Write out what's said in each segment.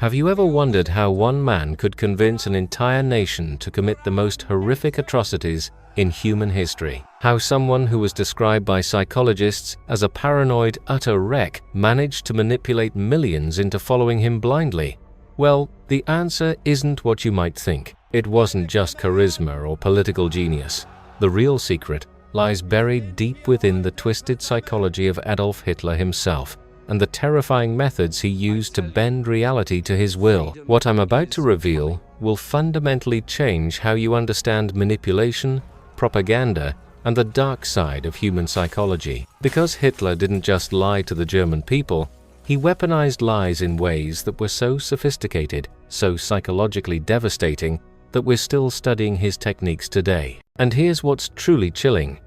Have you ever wondered how one man could convince an entire nation to commit the most horrific atrocities in human history? How someone who was described by psychologists as a paranoid, utter wreck managed to manipulate millions into following him blindly? Well, the answer isn't what you might think. It wasn't just charisma or political genius. The real secret lies buried deep within the twisted psychology of Adolf Hitler himself and the terrifying methods he used to bend reality to his will. What I'm about to reveal will fundamentally change how you understand manipulation, propaganda, and the dark side of human psychology. Because Hitler didn't just lie to the German people, he weaponized lies in ways that were so sophisticated, so psychologically devastating, that we're still studying his techniques today. And here's what's truly chilling.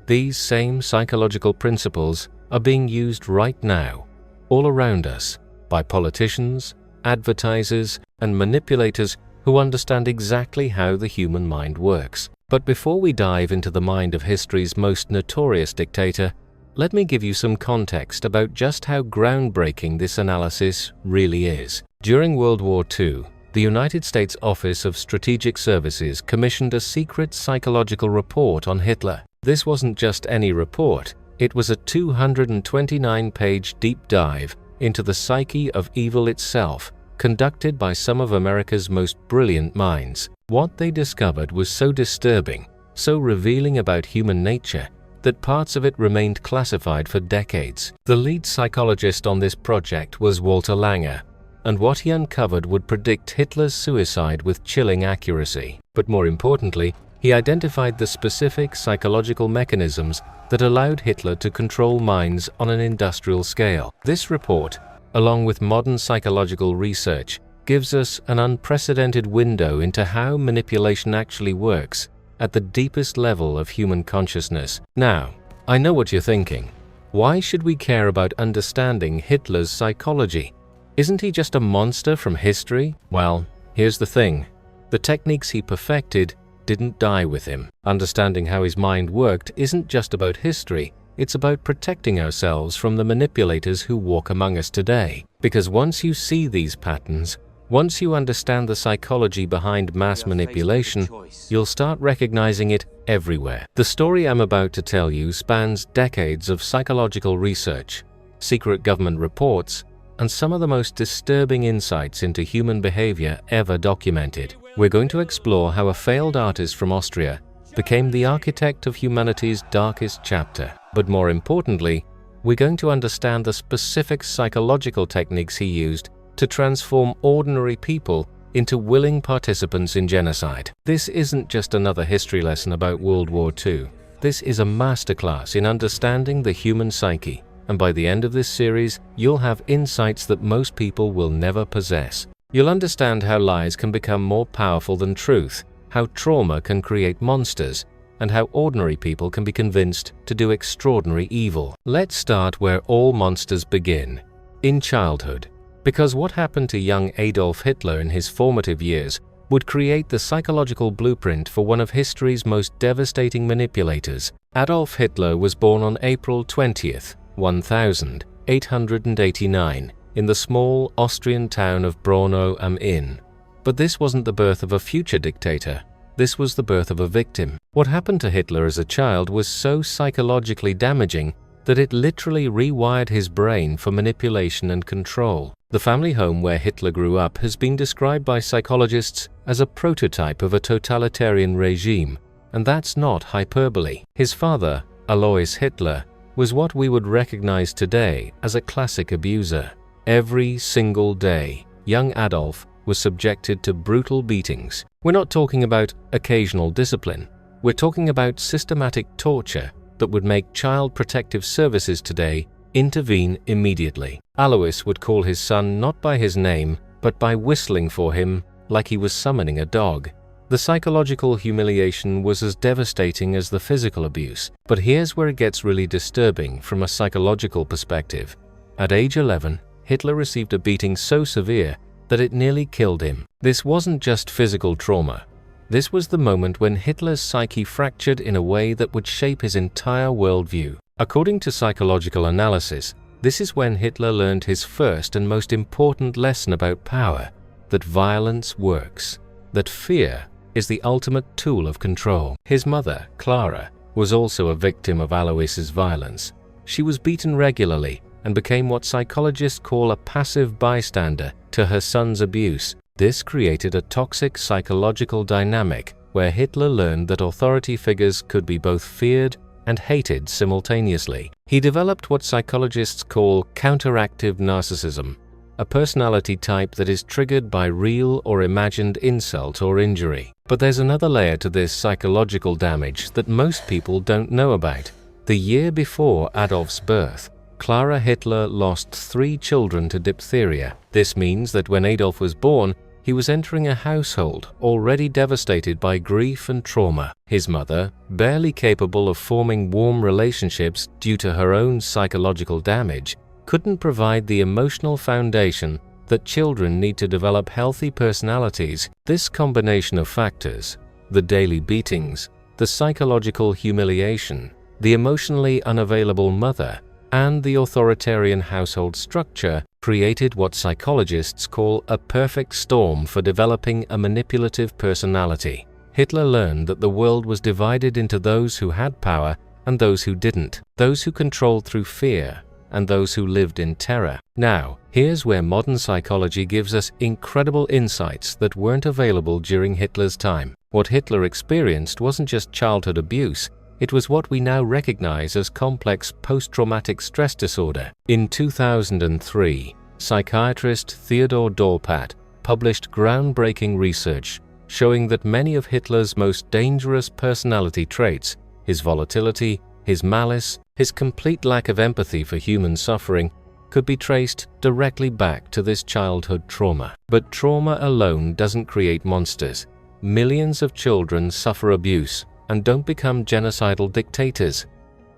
These same psychological principles are being used right now, all around us, by politicians, advertisers, and manipulators who understand exactly how the human mind works. But before we dive into the mind of history's most notorious dictator, let me give you some context about just how groundbreaking this analysis really is. During World War II, the United States Office of Strategic Services commissioned a secret psychological report on Hitler. This wasn't just any report, it was a 229-page deep dive into the psyche of evil itself, conducted by some of America's most brilliant minds. What they discovered was so disturbing, so revealing about human nature, that parts of it remained classified for decades. The lead psychologist on this project was Walter Langer, and what he uncovered would predict Hitler's suicide with chilling accuracy. But more importantly, he identified the specific psychological mechanisms that allowed Hitler to control minds on an industrial scale. This report, along with modern psychological research, gives us an unprecedented window into how manipulation actually works at the deepest level of human consciousness. Now, I know what you're thinking. Why should we care about understanding Hitler's psychology? Isn't he just a monster from history? Well, here's the thing. The techniques he perfected didn't die with him. Understanding how his mind worked isn't just about history, it's about protecting ourselves from the manipulators who walk among us today. Because once you see these patterns, once you understand the psychology behind mass manipulation, you'll start recognizing it everywhere. The story I'm about to tell you spans decades of psychological research, secret government reports, and some of the most disturbing insights into human behavior ever documented. We're going to explore how a failed artist from Austria became the architect of humanity's darkest chapter. But more importantly, we're going to understand the specific psychological techniques he used to transform ordinary people into willing participants in genocide. This isn't just another history lesson about World War II. This is a masterclass in understanding the human psyche, and by the end of this series, you'll have insights that most people will never possess. You'll understand how lies can become more powerful than truth, how trauma can create monsters, and how ordinary people can be convinced to do extraordinary evil. Let's start where all monsters begin, in childhood. Because what happened to young Adolf Hitler in his formative years would create the psychological blueprint for one of history's most devastating manipulators. Adolf Hitler was born on April 20th, 1889, in the small Austrian town of Braunau am Inn. But this wasn't the birth of a future dictator. This was the birth of a victim. What happened to Hitler as a child was so psychologically damaging that it literally rewired his brain for manipulation and control. The family home where Hitler grew up has been described by psychologists as a prototype of a totalitarian regime, and that's not hyperbole. His father, Alois Hitler, was what we would recognize today as a classic abuser. Every single day, young Adolf was subjected to brutal beatings. We're not talking about occasional discipline. We're talking about systematic torture that would make Child Protective Services today intervene immediately. Alois would call his son not by his name, but by whistling for him like he was summoning a dog. The psychological humiliation was as devastating as the physical abuse. But here's where it gets really disturbing from a psychological perspective. At age 11, Hitler received a beating so severe that it nearly killed him. This wasn't just physical trauma. This was the moment when Hitler's psyche fractured in a way that would shape his entire worldview. According to psychological analysis, This is when Hitler learned his first and most important lesson about power, that violence works, that fear is the ultimate tool of control. His mother, Clara, was also a victim of Alois's violence. She was beaten regularly and became what psychologists call a passive bystander to her son's abuse. This created a toxic psychological dynamic where Hitler learned that authority figures could be both feared and hated simultaneously. He developed what psychologists call counteractive narcissism, a personality type that is triggered by real or imagined insult or injury. But there's another layer to this psychological damage that most people don't know about. The year before Adolf's birth, Clara Hitler lost 3 children to diphtheria. This means that when Adolf was born, he was entering a household already devastated by grief and trauma. His mother, barely capable of forming warm relationships due to her own psychological damage, couldn't provide the emotional foundation that children need to develop healthy personalities. This combination of factors, the daily beatings, the psychological humiliation, the emotionally unavailable mother, and the authoritarian household structure, created what psychologists call a perfect storm for developing a manipulative personality. Hitler learned that the world was divided into those who had power and those who didn't, those who controlled through fear and those who lived in terror. Now, here's where modern psychology gives us incredible insights that weren't available during Hitler's time. What Hitler experienced wasn't just childhood abuse, it was what we now recognize as complex post-traumatic stress disorder. In 2003, psychiatrist Theodor Dorpat published groundbreaking research showing that many of Hitler's most dangerous personality traits, his volatility, his malice, his complete lack of empathy for human suffering, could be traced directly back to this childhood trauma. But trauma alone doesn't create monsters. Millions of children suffer abuse and don't become genocidal dictators.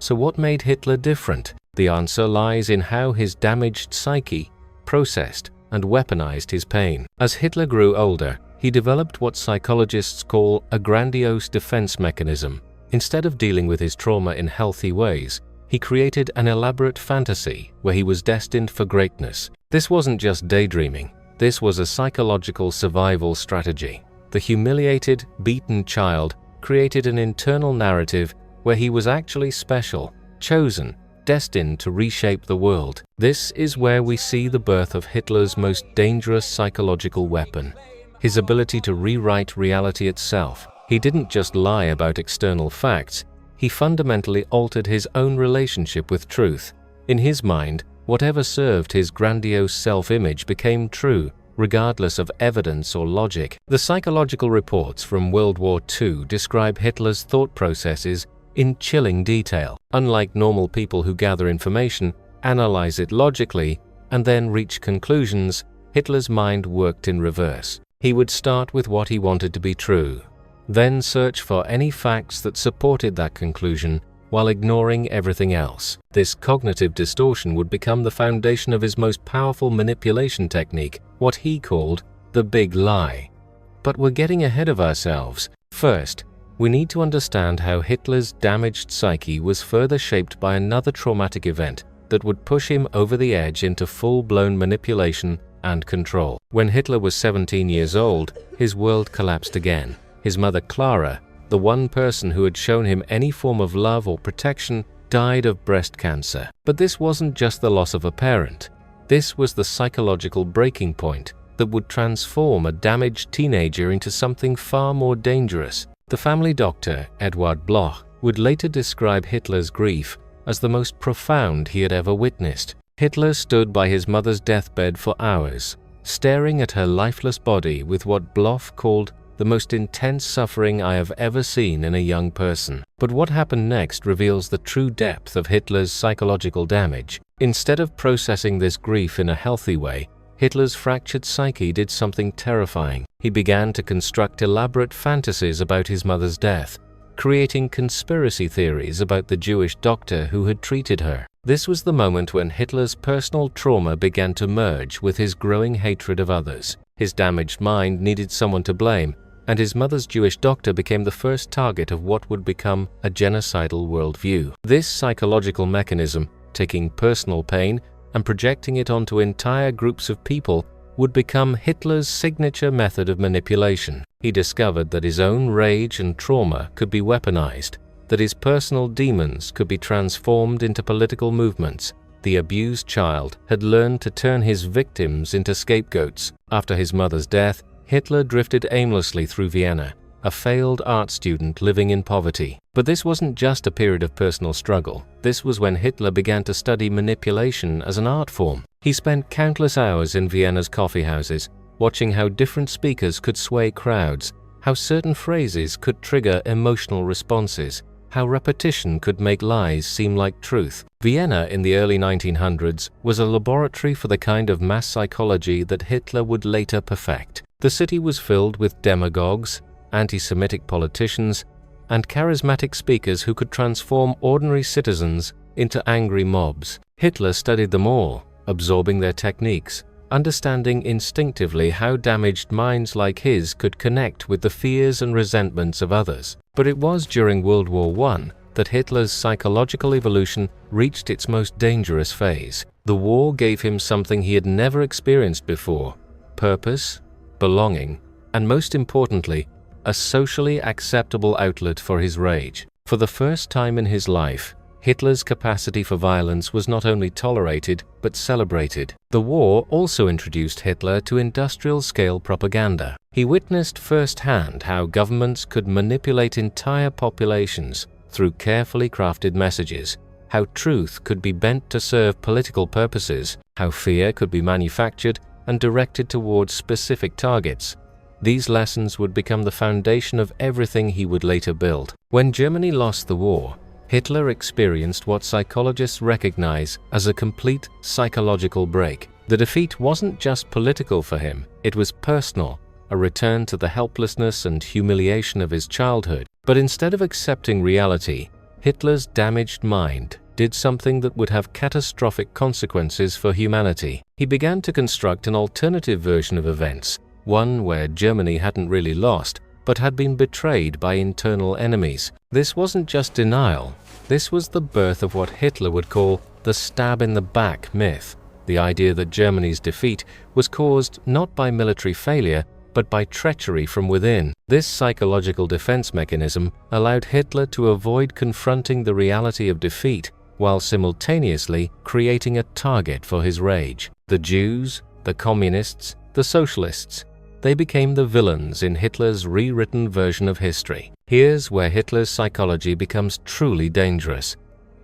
So what made Hitler different? The answer lies in how his damaged psyche processed and weaponized his pain. As Hitler grew older, he developed what psychologists call a grandiose defense mechanism. Instead of dealing with his trauma in healthy ways, he created an elaborate fantasy where he was destined for greatness. This wasn't just daydreaming. This was a psychological survival strategy. The humiliated, beaten child created an internal narrative where he was actually special, chosen, destined to reshape the world. This is where we see the birth of Hitler's most dangerous psychological weapon, his ability to rewrite reality itself. He didn't just lie about external facts, he fundamentally altered his own relationship with truth. In his mind, whatever served his grandiose self-image became true, regardless of evidence or logic. The psychological reports from World War II describe Hitler's thought processes in chilling detail. Unlike normal people who gather information, analyze it logically, and then reach conclusions, Hitler's mind worked in reverse. He would start with what he wanted to be true, then search for any facts that supported that conclusion while ignoring everything else. This cognitive distortion would become the foundation of his most powerful manipulation technique, what he called the big lie. But we're getting ahead of ourselves. First, we need to understand how Hitler's damaged psyche was further shaped by another traumatic event that would push him over the edge into full-blown manipulation and control. When Hitler was 17 years old, his world collapsed again. His mother Clara, the one person who had shown him any form of love or protection, died of breast cancer. But this wasn't just the loss of a parent. This was the psychological breaking point that would transform a damaged teenager into something far more dangerous. The family doctor, Eduard Bloch, would later describe Hitler's grief as the most profound he had ever witnessed. Hitler stood by his mother's deathbed for hours, staring at her lifeless body with what Bloch called the most intense suffering I have ever seen in a young person. But what happened next reveals the true depth of Hitler's psychological damage. Instead of processing this grief in a healthy way, Hitler's fractured psyche did something terrifying. He began to construct elaborate fantasies about his mother's death, creating conspiracy theories about the Jewish doctor who had treated her. This was the moment when Hitler's personal trauma began to merge with his growing hatred of others. His damaged mind needed someone to blame, and his mother's Jewish doctor became the first target of what would become a genocidal worldview. This psychological mechanism, taking personal pain and projecting it onto entire groups of people would become Hitler's signature method of manipulation. He discovered that his own rage and trauma could be weaponized, that his personal demons could be transformed into political movements. The abused child had learned to turn his victims into scapegoats. After his mother's death, Hitler drifted aimlessly through Vienna, a failed art student living in poverty. But this wasn't just a period of personal struggle. This was when Hitler began to study manipulation as an art form. He spent countless hours in Vienna's coffee houses, watching how different speakers could sway crowds, how certain phrases could trigger emotional responses, how repetition could make lies seem like truth. Vienna in the early 1900s was a laboratory for the kind of mass psychology that Hitler would later perfect. The city was filled with demagogues, anti-Semitic politicians, and charismatic speakers who could transform ordinary citizens into angry mobs. Hitler studied them all, absorbing their techniques, understanding instinctively how damaged minds like his could connect with the fears and resentments of others. But it was during World War I that Hitler's psychological evolution reached its most dangerous phase. The war gave him something he had never experienced before: purpose, belonging, and most importantly, a socially acceptable outlet for his rage. For the first time in his life, Hitler's capacity for violence was not only tolerated, but celebrated. The war also introduced Hitler to industrial-scale propaganda. He witnessed firsthand how governments could manipulate entire populations through carefully crafted messages, how truth could be bent to serve political purposes, how fear could be manufactured and directed towards specific targets. These lessons would become the foundation of everything he would later build. When Germany lost the war, Hitler experienced what psychologists recognize as a complete psychological break. The defeat wasn't just political for him, it was personal, a return to the helplessness and humiliation of his childhood. But instead of accepting reality, Hitler's damaged mind did something that would have catastrophic consequences for humanity. He began to construct an alternative version of events, one where Germany hadn't really lost, but had been betrayed by internal enemies. This wasn't just denial, this was the birth of what Hitler would call the stab-in-the-back myth, the idea that Germany's defeat was caused not by military failure, but by treachery from within. This psychological defense mechanism allowed Hitler to avoid confronting the reality of defeat, while simultaneously creating a target for his rage. The Jews, the communists, the socialists, they became the villains in Hitler's rewritten version of history. Here's where Hitler's psychology becomes truly dangerous.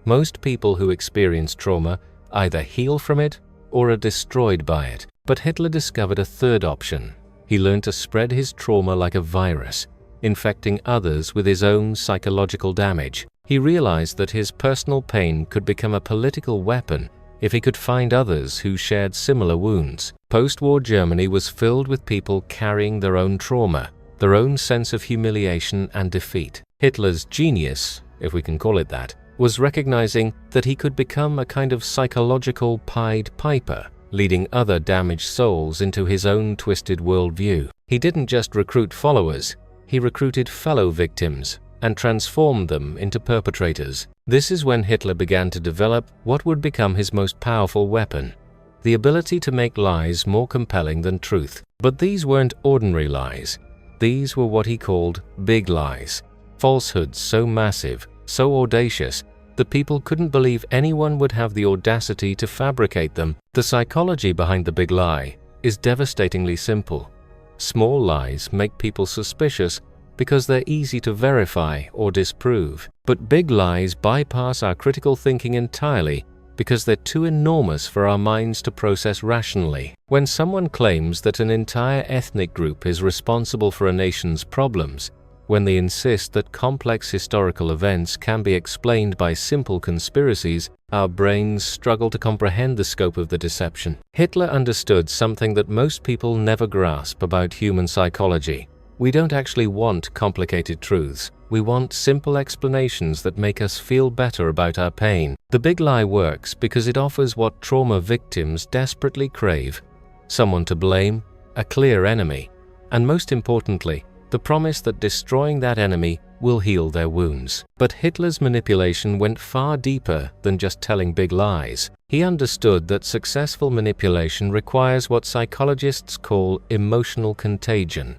Most people who experience trauma either heal from it or are destroyed by it. But Hitler discovered a third option. He learned to spread his trauma like a virus, infecting others with his own psychological damage. He realized that his personal pain could become a political weapon if he could find others who shared similar wounds. Post-war Germany was filled with people carrying their own trauma, their own sense of humiliation and defeat. Hitler's genius, if we can call it that, was recognizing that he could become a kind of psychological Pied Piper, leading other damaged souls into his own twisted worldview. He didn't just recruit followers, he recruited fellow victims and transformed them into perpetrators. This is when Hitler began to develop what would become his most powerful weapon: the ability to make lies more compelling than truth. But these weren't ordinary lies. These were what he called big lies, falsehoods so massive, so audacious, that people couldn't believe anyone would have the audacity to fabricate them. The psychology behind the big lie is devastatingly simple. Small lies make people suspicious because they're easy to verify or disprove. But big lies bypass our critical thinking entirely because they're too enormous for our minds to process rationally. When someone claims that an entire ethnic group is responsible for a nation's problems, when they insist that complex historical events can be explained by simple conspiracies, our brains struggle to comprehend the scope of the deception. Hitler understood something that most people never grasp about human psychology. We don't actually want complicated truths. We want simple explanations that make us feel better about our pain. The big lie works because it offers what trauma victims desperately crave: someone to blame, a clear enemy, and most importantly, the promise that destroying that enemy will heal their wounds. But Hitler's manipulation went far deeper than just telling big lies. He understood that successful manipulation requires what psychologists call emotional contagion,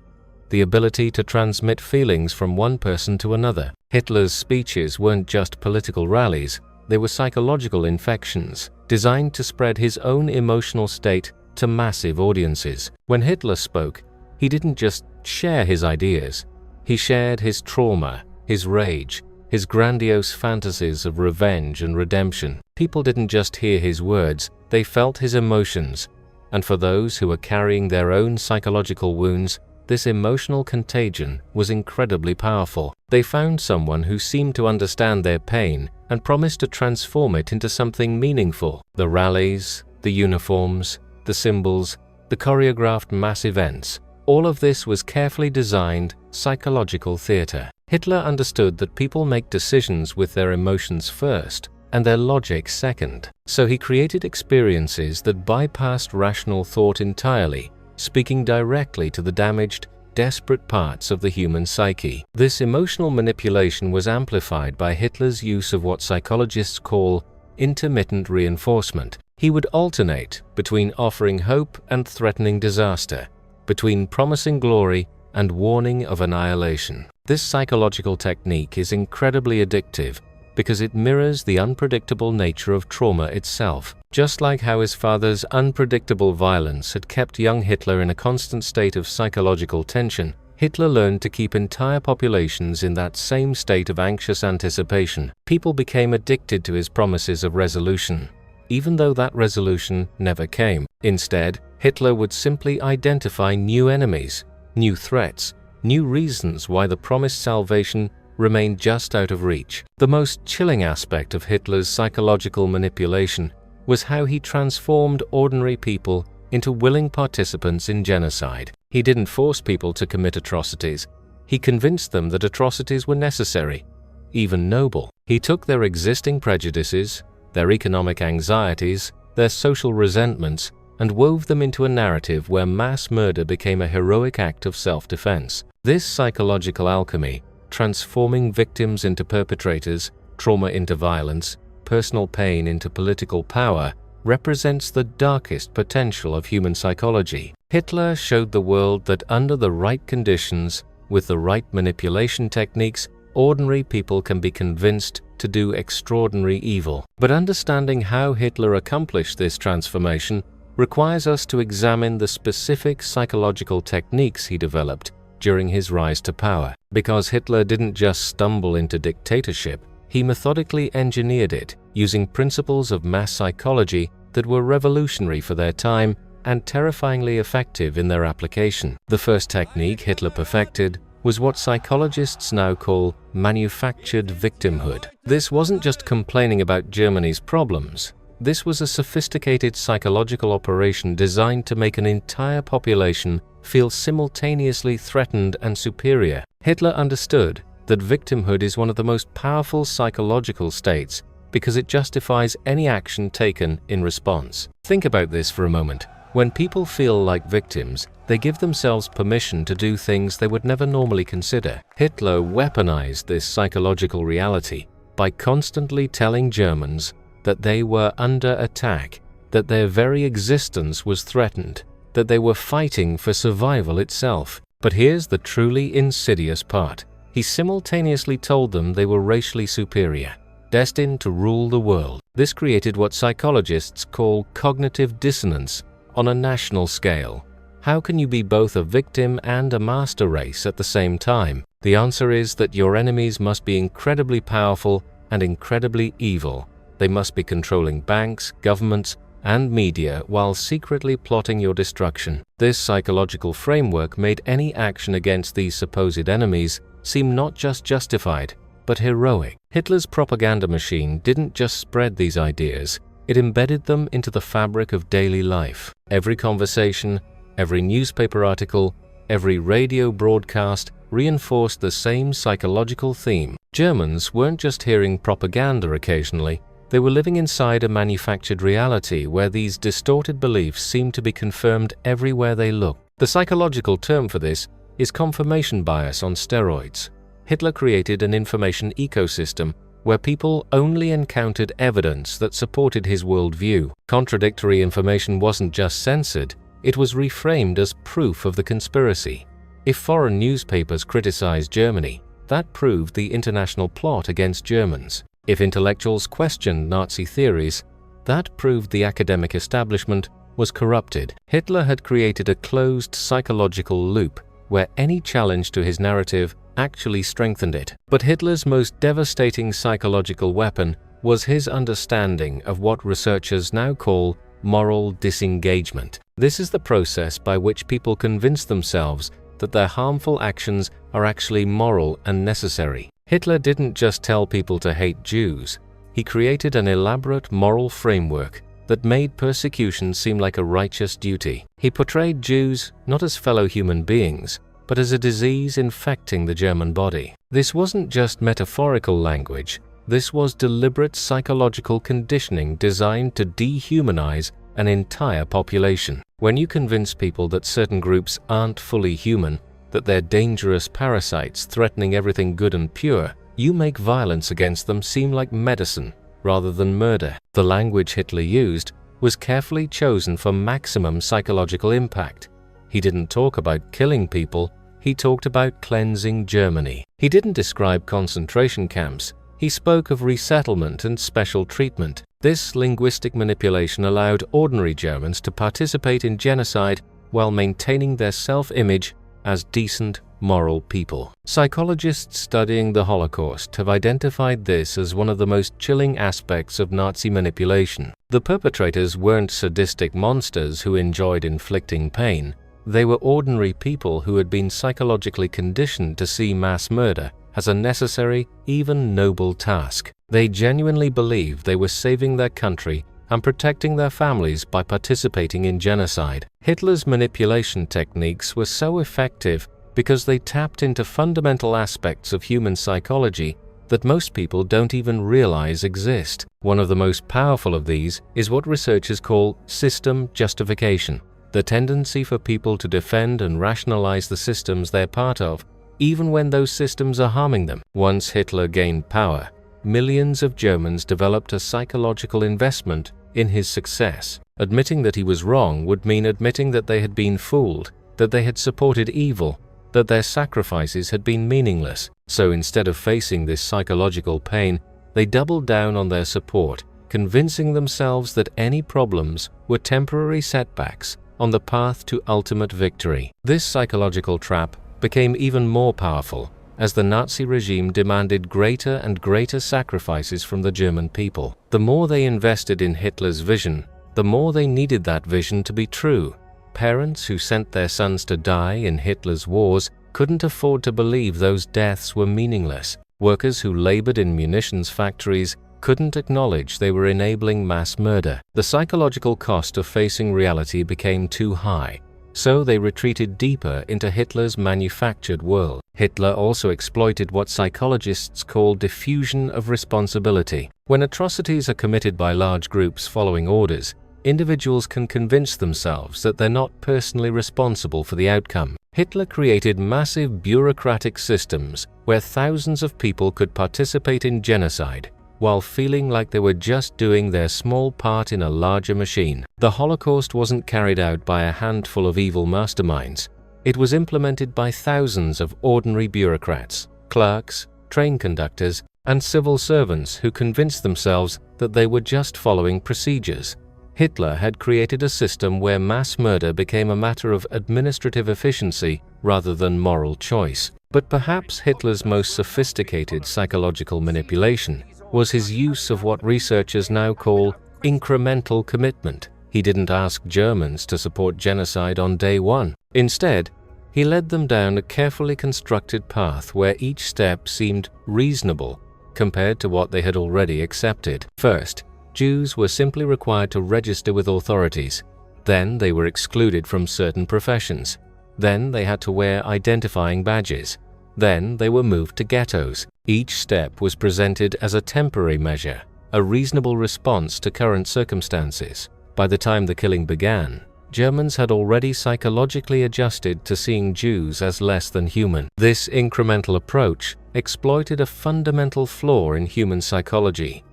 the ability to transmit feelings from one person to another. Hitler's speeches weren't just political rallies, they were psychological infections, designed to spread his own emotional state to massive audiences. When Hitler spoke, he didn't just share his ideas, he shared his trauma, his rage, his grandiose fantasies of revenge and redemption. People didn't just hear his words, they felt his emotions, and for those who were carrying their own psychological wounds, this emotional contagion was incredibly powerful. They found someone who seemed to understand their pain and promised to transform it into something meaningful. The rallies, the uniforms, the symbols, the choreographed mass events, all of this was carefully designed psychological theater. Hitler understood that people make decisions with their emotions first and their logic second. So he created experiences that bypassed rational thought entirely, speaking directly to the damaged, desperate parts of the human psyche. This emotional manipulation was amplified by Hitler's use of what psychologists call intermittent reinforcement. He would alternate between offering hope and threatening disaster, between promising glory and warning of annihilation. This psychological technique is incredibly addictive because it mirrors the unpredictable nature of trauma itself. Just like how his father's unpredictable violence had kept young Hitler in a constant state of psychological tension, Hitler learned to keep entire populations in that same state of anxious anticipation. People became addicted to his promises of resolution, even though that resolution never came. Instead, Hitler would simply identify new enemies, new threats, new reasons why the promised salvation remained just out of reach. The most chilling aspect of Hitler's psychological manipulation was how he transformed ordinary people into willing participants in genocide. He didn't force people to commit atrocities. He convinced them that atrocities were necessary, even noble. He took their existing prejudices, their economic anxieties, their social resentments, and wove them into a narrative where mass murder became a heroic act of self-defense. This psychological alchemy, transforming victims into perpetrators, trauma into violence, personal pain into political power, represents the darkest potential of human psychology. Hitler showed the world that under the right conditions, with the right manipulation techniques, ordinary people can be convinced to do extraordinary evil. But understanding how Hitler accomplished this transformation requires us to examine the specific psychological techniques he developed during his rise to power. Because Hitler didn't just stumble into dictatorship, he methodically engineered it using principles of mass psychology that were revolutionary for their time and terrifyingly effective in their application. The first technique Hitler perfected was what psychologists now call manufactured victimhood. This wasn't just complaining about Germany's problems. This was a sophisticated psychological operation designed to make an entire population feel simultaneously threatened and superior. Hitler understood that victimhood is one of the most powerful psychological states because it justifies any action taken in response. Think about this for a moment. When people feel like victims, they give themselves permission to do things they would never normally consider. Hitler weaponized this psychological reality by constantly telling Germans that they were under attack, that their very existence was threatened, that they were fighting for survival itself. But here's the truly insidious part. He simultaneously told them they were racially superior, destined to rule the world. This created what psychologists call cognitive dissonance on a national scale. How can you be both a victim and a master race at the same time? The answer is that your enemies must be incredibly powerful and incredibly evil. They must be controlling banks, governments, and media while secretly plotting your destruction. This psychological framework made any action against these supposed enemies seem not just justified, but heroic. Hitler's propaganda machine didn't just spread these ideas, it embedded them into the fabric of daily life. Every conversation, every newspaper article, every radio broadcast reinforced the same psychological theme. Germans weren't just hearing propaganda occasionally, they were living inside a manufactured reality where these distorted beliefs seemed to be confirmed everywhere they looked. The psychological term for this is confirmation bias on steroids. Hitler created an information ecosystem where people only encountered evidence that supported his worldview. Contradictory information wasn't just censored, it was reframed as proof of the conspiracy. If foreign newspapers criticized Germany, that proved the international plot against Germans. If intellectuals questioned Nazi theories, that proved the academic establishment was corrupted. Hitler had created a closed psychological loop where any challenge to his narrative actually strengthened it. But Hitler's most devastating psychological weapon was his understanding of what researchers now call moral disengagement. This is the process by which people convince themselves that their harmful actions are actually moral and necessary. Hitler didn't just tell people to hate Jews, he created an elaborate moral framework that made persecution seem like a righteous duty. He portrayed Jews not as fellow human beings, but as a disease infecting the German body. This wasn't just metaphorical language, this was deliberate psychological conditioning designed to dehumanize an entire population. When you convince people that certain groups aren't fully human, that they're dangerous parasites threatening everything good and pure, you make violence against them seem like medicine rather than murder. The language Hitler used was carefully chosen for maximum psychological impact. He didn't talk about killing people, he talked about cleansing Germany. He didn't describe concentration camps, he spoke of resettlement and special treatment. This linguistic manipulation allowed ordinary Germans to participate in genocide while maintaining their self-image as decent, moral people. Psychologists studying the Holocaust have identified this as one of the most chilling aspects of Nazi manipulation. The perpetrators weren't sadistic monsters who enjoyed inflicting pain. They were ordinary people who had been psychologically conditioned to see mass murder as a necessary, even noble task. They genuinely believed they were saving their country and protecting their families by participating in genocide. Hitler's manipulation techniques were so effective because they tapped into fundamental aspects of human psychology that most people don't even realize exist. One of the most powerful of these is what researchers call system justification, the tendency for people to defend and rationalize the systems they're part of, even when those systems are harming them. Once Hitler gained power, millions of Germans developed a psychological investment in his success. Admitting that he was wrong would mean admitting that they had been fooled, that they had supported evil, that their sacrifices had been meaningless. So instead of facing this psychological pain, they doubled down on their support, convincing themselves that any problems were temporary setbacks on the path to ultimate victory. This psychological trap became even more powerful as the Nazi regime demanded greater and greater sacrifices from the German people. The more they invested in Hitler's vision, the more they needed that vision to be true. Parents who sent their sons to die in Hitler's wars couldn't afford to believe those deaths were meaningless. Workers who labored in munitions factories couldn't acknowledge they were enabling mass murder. The psychological cost of facing reality became too high, so they retreated deeper into Hitler's manufactured world. Hitler also exploited what psychologists call diffusion of responsibility. When atrocities are committed by large groups following orders, individuals can convince themselves that they're not personally responsible for the outcome. Hitler created massive bureaucratic systems where thousands of people could participate in genocide while feeling like they were just doing their small part in a larger machine. The Holocaust wasn't carried out by a handful of evil masterminds. It was implemented by thousands of ordinary bureaucrats, clerks, train conductors, and civil servants who convinced themselves that they were just following procedures. Hitler had created a system where mass murder became a matter of administrative efficiency rather than moral choice. But perhaps Hitler's most sophisticated psychological manipulation was his use of what researchers now call incremental commitment. He didn't ask Germans to support genocide on day one. Instead, he led them down a carefully constructed path where each step seemed reasonable compared to what they had already accepted. First, Jews were simply required to register with authorities. Then they were excluded from certain professions. Then they had to wear identifying badges. Then they were moved to ghettos. Each step was presented as a temporary measure, a reasonable response to current circumstances. By the time the killing began, Germans had already psychologically adjusted to seeing Jews as less than human. This incremental approach exploited a fundamental flaw in human psychology.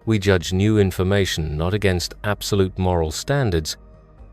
We judge new information not against absolute moral standards,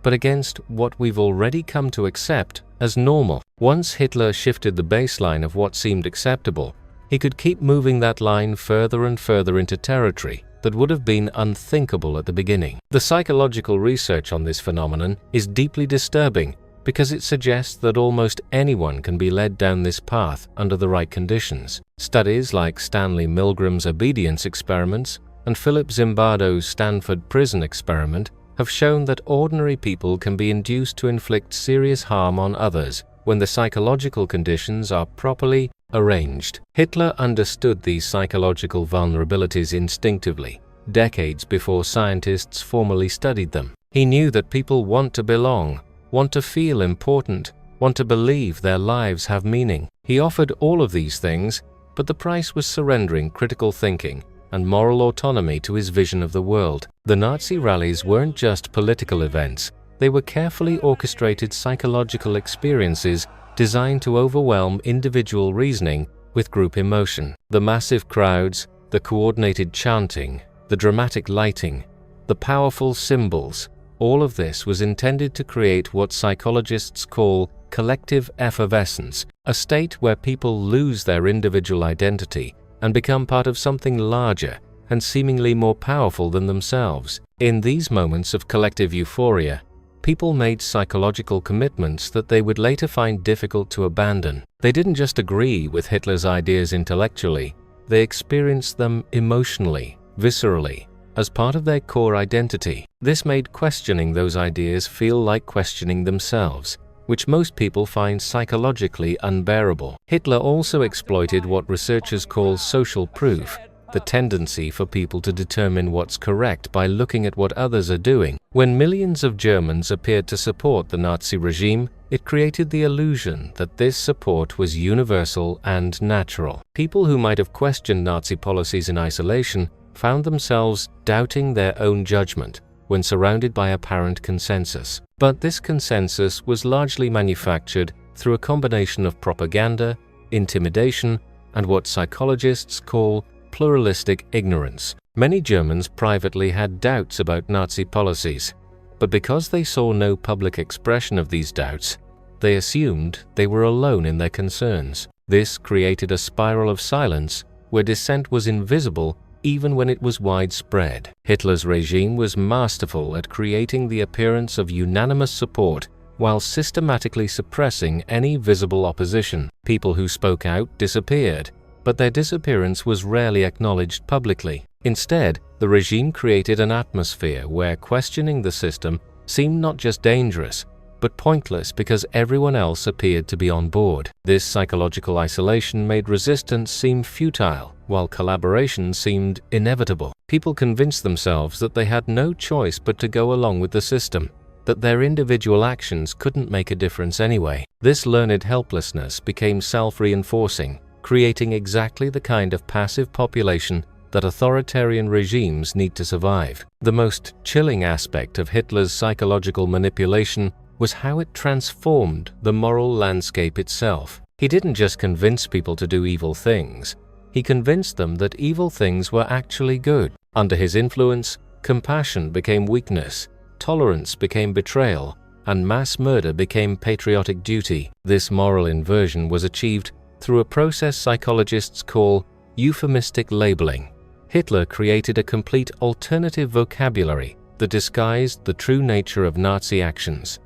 but against what we've already come to accept as normal. Once Hitler shifted the baseline of what seemed acceptable, he could keep moving that line further and further into territory that would have been unthinkable at the beginning. The psychological research on this phenomenon is deeply disturbing because it suggests that almost anyone can be led down this path under the right conditions. Studies like Stanley Milgram's obedience experiments and Philip Zimbardo's Stanford prison experiment have shown that ordinary people can be induced to inflict serious harm on others when the psychological conditions are properly arranged. Hitler understood these psychological vulnerabilities instinctively, decades before scientists formally studied them. He knew that people want to belong, want to feel important, want to believe their lives have meaning. He offered all of these things, but the price was surrendering critical thinking and moral autonomy to his vision of the world. The Nazi rallies weren't just political events, they were carefully orchestrated psychological experiences designed to overwhelm individual reasoning with group emotion. The massive crowds, the coordinated chanting, the dramatic lighting, the powerful symbols, all of this was intended to create what psychologists call collective effervescence, a state where people lose their individual identity and become part of something larger and seemingly more powerful than themselves. In these moments of collective euphoria, people made psychological commitments that they would later find difficult to abandon. They didn't just agree with Hitler's ideas intellectually, they experienced them emotionally, viscerally, as part of their core identity. This made questioning those ideas feel like questioning themselves, which most people find psychologically unbearable. Hitler also exploited what researchers call social proof, the tendency for people to determine what's correct by looking at what others are doing. When millions of Germans appeared to support the Nazi regime, it created the illusion that this support was universal and natural. People who might have questioned Nazi policies in isolation found themselves doubting their own judgment when surrounded by apparent consensus. But this consensus was largely manufactured through a combination of propaganda, intimidation, and what psychologists call pluralistic ignorance. Many Germans privately had doubts about Nazi policies, but because they saw no public expression of these doubts, they assumed they were alone in their concerns. This created a spiral of silence where dissent was invisible even when it was widespread. Hitler's regime was masterful at creating the appearance of unanimous support while systematically suppressing any visible opposition. People who spoke out disappeared, but their disappearance was rarely acknowledged publicly. Instead, the regime created an atmosphere where questioning the system seemed not just dangerous, but pointless because everyone else appeared to be on board. This psychological isolation made resistance seem futile, while collaboration seemed inevitable. People convinced themselves that they had no choice but to go along with the system, that their individual actions couldn't make a difference anyway. This learned helplessness became self-reinforcing, creating exactly the kind of passive population that authoritarian regimes need to survive. The most chilling aspect of Hitler's psychological manipulation was how it transformed the moral landscape itself. He didn't just convince people to do evil things, he convinced them that evil things were actually good. Under his influence, compassion became weakness, tolerance became betrayal, and mass murder became patriotic duty. This moral inversion was achieved through a process psychologists call euphemistic labeling. Hitler created a complete alternative vocabulary that disguised the true nature of Nazi actions.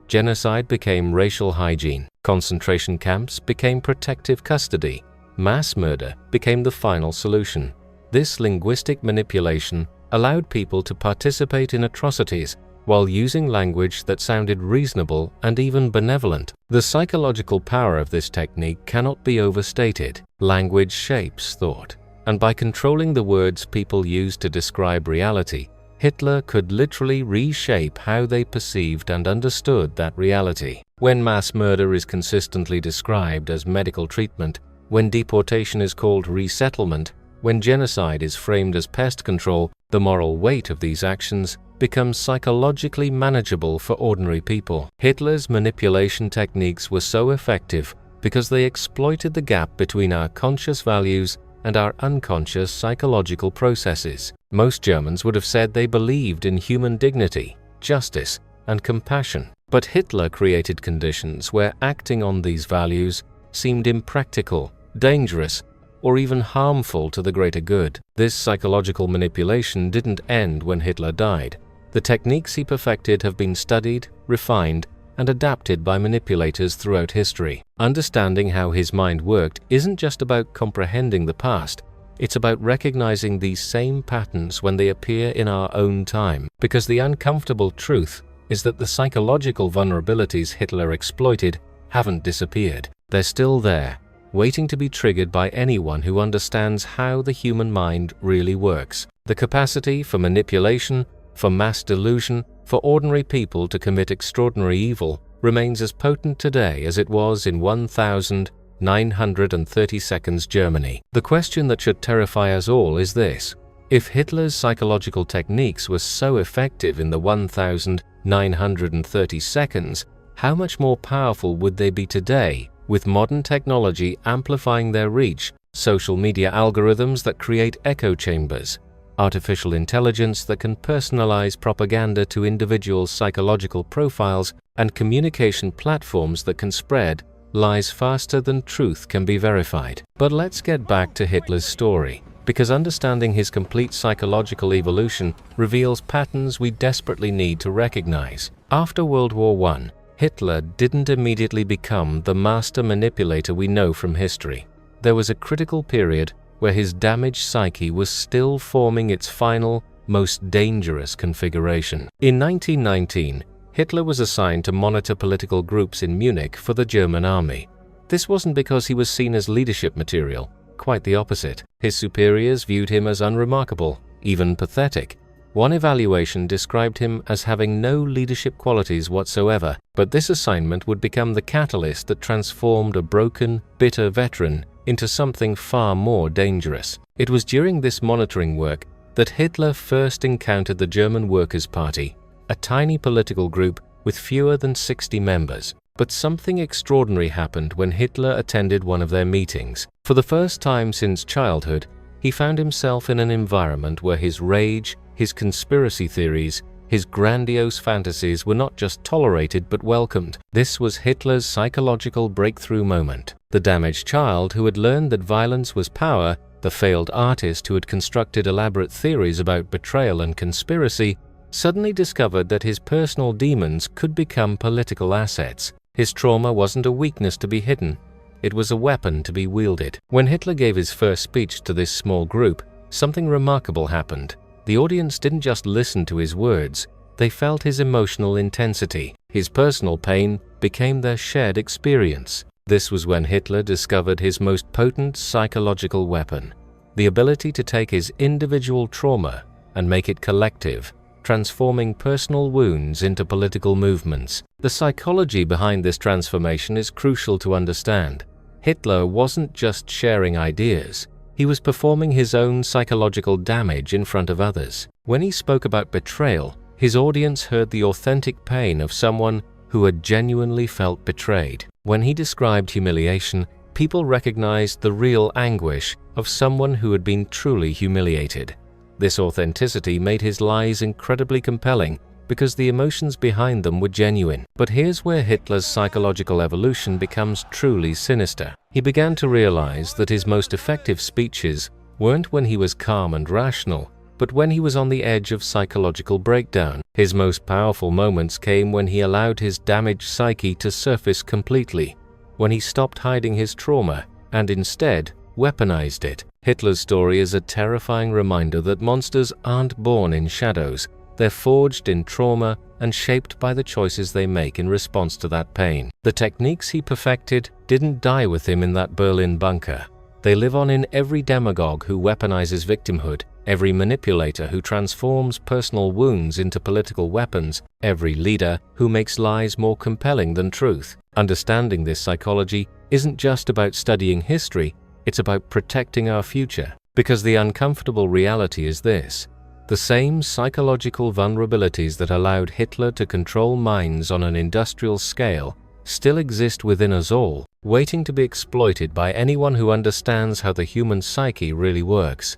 Genocide became racial hygiene, concentration camps became protective custody, mass murder became the final solution. This linguistic manipulation allowed people to participate in atrocities while using language that sounded reasonable and even benevolent. The psychological power of this technique cannot be overstated. Language shapes thought, and by controlling the words people use to describe reality, Hitler could literally reshape how they perceived and understood that reality. When mass murder is consistently described as medical treatment, when deportation is called resettlement, when genocide is framed as pest control, the moral weight of these actions becomes psychologically manageable for ordinary people. Hitler's manipulation techniques were so effective because they exploited the gap between our conscious values and our unconscious psychological processes. Most Germans would have said they believed in human dignity, justice, and compassion. But Hitler created conditions where acting on these values seemed impractical, dangerous, or even harmful to the greater good. This psychological manipulation didn't end when Hitler died. The techniques he perfected have been studied, refined, and adapted by manipulators throughout history. Understanding how his mind worked isn't just about comprehending the past, it's about recognizing these same patterns when they appear in our own time. Because the uncomfortable truth is that the psychological vulnerabilities Hitler exploited haven't disappeared. They're still there, waiting to be triggered by anyone who understands how the human mind really works. The capacity for manipulation, for mass delusion, for ordinary people to commit extraordinary evil remains as potent today as it was in 1932 Germany. The question that should terrify us all is this: if Hitler's psychological techniques were so effective in the 1932, how much more powerful would they be today, with modern technology amplifying their reach, social media algorithms that create echo chambers, artificial intelligence that can personalize propaganda to individuals' psychological profiles, and communication platforms that can spread lies faster than truth can be verified. But let's get back to Hitler's story, because understanding his complete psychological evolution reveals patterns we desperately need to recognize. After World War I, Hitler didn't immediately become the master manipulator we know from history. There was a critical period where his damaged psyche was still forming its final, most dangerous configuration. In 1919, Hitler was assigned to monitor political groups in Munich for the German army. This wasn't because he was seen as leadership material, quite the opposite. His superiors viewed him as unremarkable, even pathetic. One evaluation described him as having no leadership qualities whatsoever, but this assignment would become the catalyst that transformed a broken, bitter veteran into something far more dangerous. It was during this monitoring work that Hitler first encountered the German Workers' Party, a tiny political group with fewer than 60 members. But something extraordinary happened when Hitler attended one of their meetings. For the first time since childhood, he found himself in an environment where his rage, his conspiracy theories, his grandiose fantasies were not just tolerated but welcomed. This was Hitler's psychological breakthrough moment. The damaged child who had learned that violence was power, the failed artist who had constructed elaborate theories about betrayal and conspiracy, suddenly discovered that his personal demons could become political assets. His trauma wasn't a weakness to be hidden, it was a weapon to be wielded. When Hitler gave his first speech to this small group, something remarkable happened. The audience didn't just listen to his words, they felt his emotional intensity. His personal pain became their shared experience. This was when Hitler discovered his most potent psychological weapon, the ability to take his individual trauma and make it collective, transforming personal wounds into political movements. The psychology behind this transformation is crucial to understand. Hitler wasn't just sharing ideas, he was performing his own psychological damage in front of others. When he spoke about betrayal, his audience heard the authentic pain of someone who had genuinely felt betrayed. When he described humiliation, people recognized the real anguish of someone who had been truly humiliated. This authenticity made his lies incredibly compelling because the emotions behind them were genuine. But here's where Hitler's psychological evolution becomes truly sinister. He began to realize that his most effective speeches weren't when he was calm and rational, but when he was on the edge of psychological breakdown. His most powerful moments came when he allowed his damaged psyche to surface completely, when he stopped hiding his trauma and instead weaponized it. Hitler's story is a terrifying reminder that monsters aren't born in shadows. They're forged in trauma and shaped by the choices they make in response to that pain. The techniques he perfected didn't die with him in that Berlin bunker. They live on in every demagogue who weaponizes victimhood, every manipulator who transforms personal wounds into political weapons, every leader who makes lies more compelling than truth. Understanding this psychology isn't just about studying history, it's about protecting our future. Because the uncomfortable reality is this: The same psychological vulnerabilities that allowed Hitler to control minds on an industrial scale still exist within us all, waiting to be exploited by anyone who understands how the human psyche really works.